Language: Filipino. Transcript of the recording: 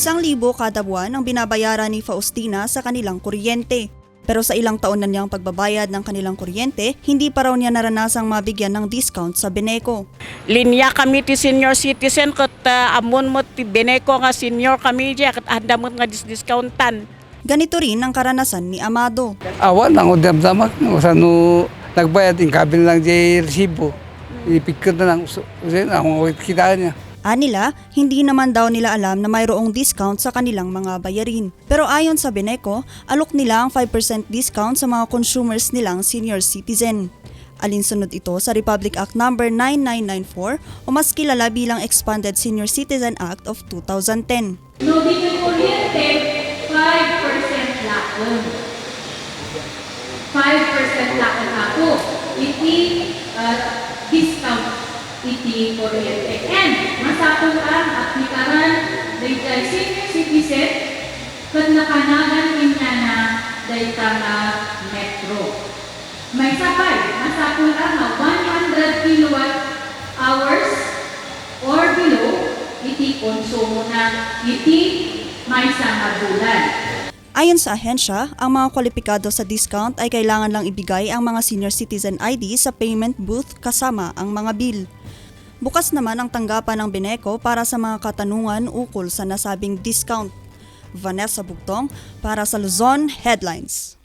1,000 kada buwan ang binabayaran ni Faustina sa kanilang kuryente. Pero sa ilang taon na niyang pagbabayad ng kanilang kuryente, hindi pa raw niya naranasang mabigyan ng discount sa Beneco. Linya kami ti senior citizen kat amon mo ti Beneco nga senior kami diya kat handa mo nga discountan. Ganito rin ang karanasan ni Amado. Awan lang o damdamak no sa no nagbayad in kabil lang di resibo. Ipikot na lang ako kita niya. Anila, hindi naman daw nila alam na mayroong discount sa kanilang mga bayarin. Pero ayon sa Beneco, alok nila ang 5% discount sa mga consumers nilang senior citizen. Alinsunod ito sa Republic Act No. 9994 o mas kilala bilang Expanded Senior Citizen Act of 2010. No, di ka kuryente, 5% lakon. 5% lakon ako. Iti discount iti kuryente. And masapul ang aplikaran dahil senior citizen kat nakanagan niya na dahil ka na metro. May sabay, masapul ang 100 kilowatt hours or below iti konsumo na iti may bulan. Ayon sa ahensya, ang mga kwalipikado sa discount ay kailangan lang ibigay ang mga senior citizen ID sa payment booth kasama ang mga bill. Bukas naman ang tanggapan ng Beneco para sa mga katanungan ukol sa nasabing discount. Vanessa Bugtong para sa Luzon Headlines.